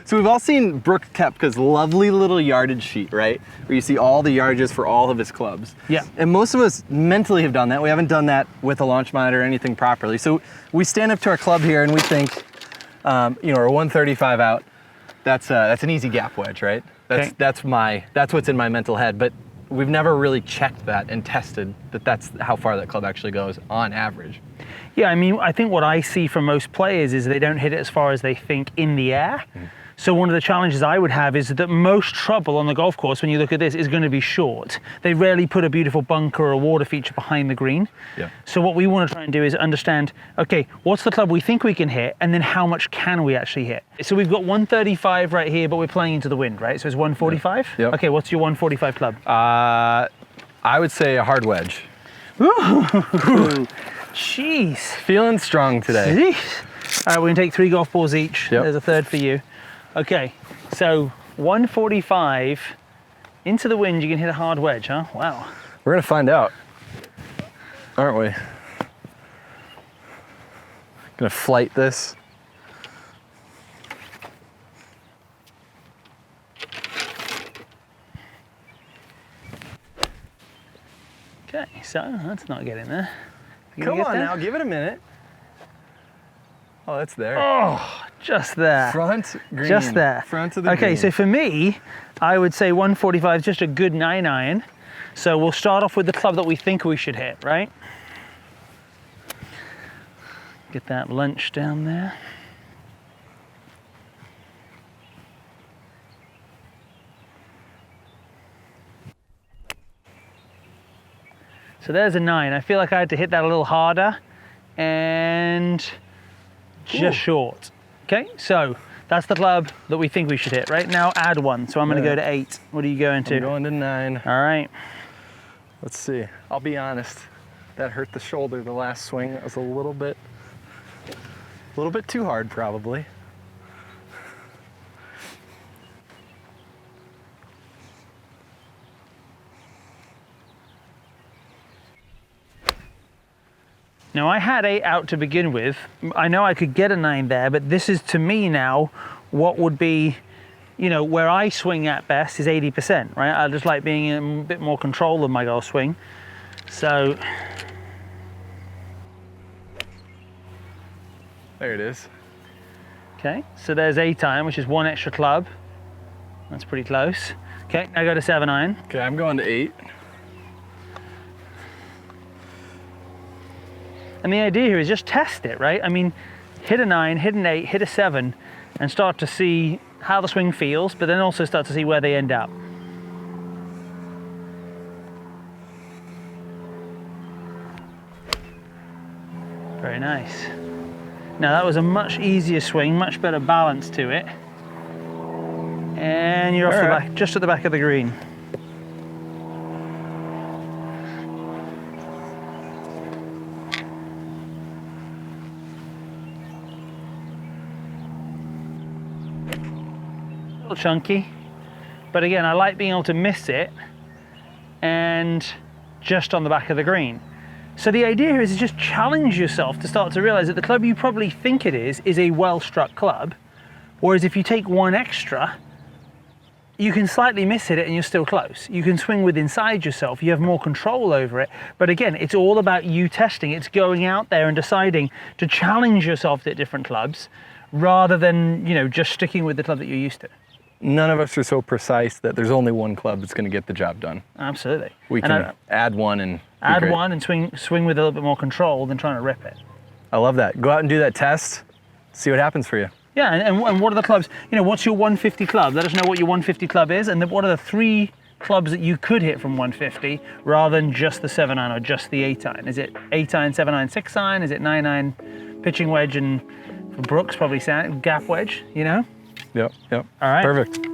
So we've all seen Brooke Koepka's lovely little yardage sheet, right? Where you see all the yardages for all of his clubs. Yeah. And most of us mentally have done that. We haven't done that with a launch monitor or anything properly. So we stand up to our club here and we think, you know, our 135 out, that's an easy gap wedge, right? That's what's in my mental head. But we've never really checked that and tested that's how far that club actually goes on average. Yeah, I mean, I think what I see from most players is they don't hit it as far as they think in the air. So one of the challenges I would have is that most trouble on the golf course, when you look at this, is going to be short. They rarely put a beautiful bunker or a water feature behind the green. Yeah. So what we want to try and do is understand, okay, what's the club we think we can hit, and then how much can we actually hit? So we've got 135 right here, but we're playing into the wind, right? So it's 145? Yep. Okay, what's your 145 club? I would say a hard wedge. Ooh. Jeez. Feeling strong today. Jeez. All right, we're gonna take 3 golf balls each. Yep. There's a third for you. Okay, so 145 into the wind, you can hit a hard wedge, huh? Wow. We're gonna find out, aren't we? Gonna flight this. Okay, so that's not getting there. You Come gonna get on there? now, give it a minute. Oh, that's there. Oh, just there. Front green. Just there. Front of the Okay, green. so for me, I would say 145 is just a good 9-iron. So we'll start off with the club that we think we should hit, right? Get that lunch down there. So there's a 9. I feel like I had to hit that a little harder and just short. Okay, so that's the club that we think we should hit. Right now, add 1. So I'm going to go to 8. What are you going to? I'm going to 9. All right. Let's see. I'll be honest. That hurt the shoulder the last swing. That was a little bit too hard, probably. Now I had 8 out to begin with. I know I could get a 9 there, but this is to me now what would be, you know, where I swing at best is 80%, right? I just like being in a bit more control of my golf swing. So There it is. okay, so there's 8-iron, which is 1 extra club. That's pretty close. Okay, now go to 7-iron. Okay, I'm going to 8. And the idea here is just test it, right? I mean, hit a 9, hit an 8, hit a 7, and start to see how the swing feels, but then also start to see where they end up. Very nice. Now that was a much easier swing, much better balance to it. And you're off the back, just at the back of the green. A little chunky, but again, I like being able to miss it and just on the back of the green. So the idea here is to just challenge yourself to start to realize that the club you probably think it is a well-struck club, whereas if you take 1 extra, you can slightly miss hit it and you're still close. You can swing with inside yourself, you have more control over it. But again, it's all about you testing. It's going out there and deciding to challenge yourself at different clubs rather than, you know, just sticking with the club that you're used to. None of us are so precise that there's only one club that's going to get the job done. Absolutely. We can add 1 and add 1 and swing with a little bit more control than trying to rip it. I love that. Go out and do that test, see what happens for you. Yeah, and what are the clubs, you know, what's your 150 club? Let us know what your 150 club is, and then what are the 3 clubs that you could hit from 150 rather than just the 7-iron or just the 8-iron? Is it 8-iron, 7-iron, 6-iron? Is it 9-iron pitching wedge, and for Brooks probably gap wedge, you know? Yep. All right. Perfect.